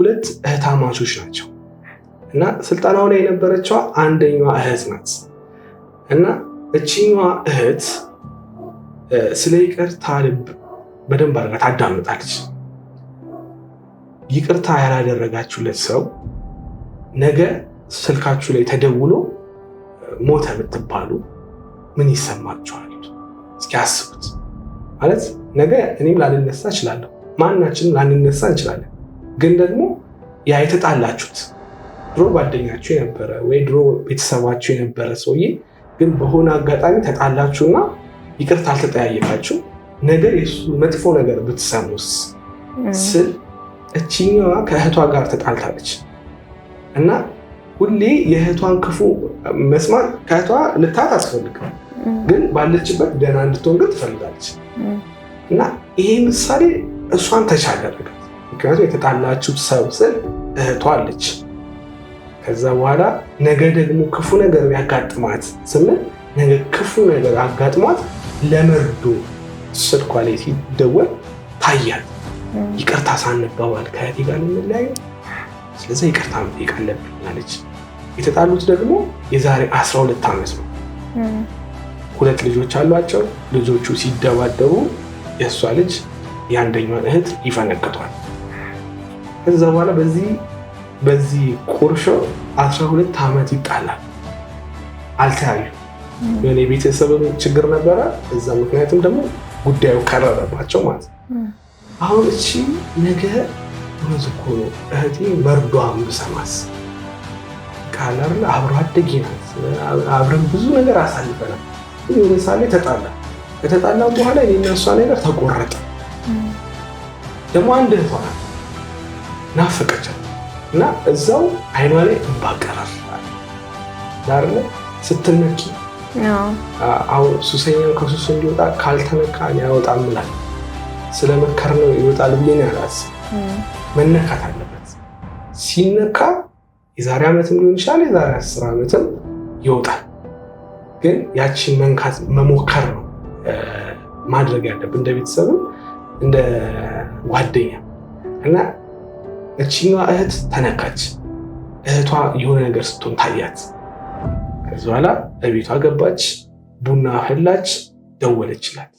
ሁለት እህታማቾች ናቸው እና ስልጠናው ላይ የነበረችዋ አንደኛዋ እህት ናት እና እቺኛዋ እህት ስለ ይቅርታ ልብ በደንብ አድርጋ ታዳምጣለች። ይቅርታ ያላደረጋችሁለት ሰው ነገ ስልካችሁ ላይ ተደውሎ ሞተ ብትባሉ ምን ይሰማችኋል? እስኪ አስቡት። ማለት ነገ እኔም ላልነሳ እችላለሁ፣ ማናችንም ላንነሳ እንችላለን። ግን ደግሞ ያ የተጣላችሁት ድሮ ጓደኛችሁ የነበረ ወይ ድሮ ቤተሰባችሁ የነበረ ሰውዬ ግን በሆነ አጋጣሚ ተጣላችሁና ይቅርታ አልተጠያየቃችሁ ነገ የሱ መጥፎ ነገር ብትሰሙስ ስል እቺኛዋ ከእህቷ ጋር ተጣልታለች እና ሁሌ የእህቷን ክፉ መስማት ከእህቷ ልታት አስፈልግም፣ ግን ባለችበት ደህና እንድትሆን ግን ትፈልጋለች እና ይሄ ምሳሌ እሷን ተቻለረጋት። ምክንያቱም የተጣላችሁ ሰው ስል እህቷ አለች። ከዛ በኋላ ነገ ደግሞ ክፉ ነገር ያጋጥማት ስንል ነገ ክፉ ነገር አጋጥሟት ለመርዶ ስልኳ ላይ ሲደወል ታያል። ይቅርታ ሳንባባል ከእህቴ ጋር እንለያየው፣ ስለዚህ ይቅርታ መጠየቅ አለብኝ አለች። የተጣሉት ደግሞ የዛሬ 12 ዓመት ነው። ሁለት ልጆች አሏቸው። ልጆቹ ሲደባደቡ የእሷ ልጅ የአንደኛዋን እህት ይፈነክቷል። ከዛ በኋላ በዚህ ቁርሾ 12 ዓመት ይጣላል። አልተያዩ። የኔ ቤተሰብም ችግር ነበረ። እዛ ምክንያቱም ደግሞ ጉዳዩ ከረረባቸው ማለት ነው። አሁን እቺ ነገ እኮ ነው እህቴ መርዷን ብሰማስ ካላር አብሮ አደጌ ናት። አብረን ብዙ ነገር አሳልፈናል። ለምሳሌ ከተጣላም በኋላ የኔና እሷ ነገር ተቆረጠ። ደግሞ አንድ እህቷ ናት ናፈቀቻት እና እዛው አይኗ ላይ እንባ ቀረር ዳርለ ስትነኪ አሁን ሱሰኛው ከሱስ እንዲወጣ ካልተነካ ያወጣም ብላል። ስለመከር ነው ይወጣል ብዬ ነው ያላስብ። መነካት አለበት። ሲነካ የዛሬ ዓመትም ሊሆን ይችላል የዛሬ 10 ዓመትም ይወጣል። ግን ያቺን መንካት መሞከር ነው ማድረግ ያለብን እንደ ቤተሰብም እንደ ጓደኛ እና እቺኛዋ እህት ተነካች። እህቷ የሆነ ነገር ስትሆን ታያት። ከዚ በኋላ እቤቷ ገባች፣ ቡና ፈላች፣ ደወለችላት።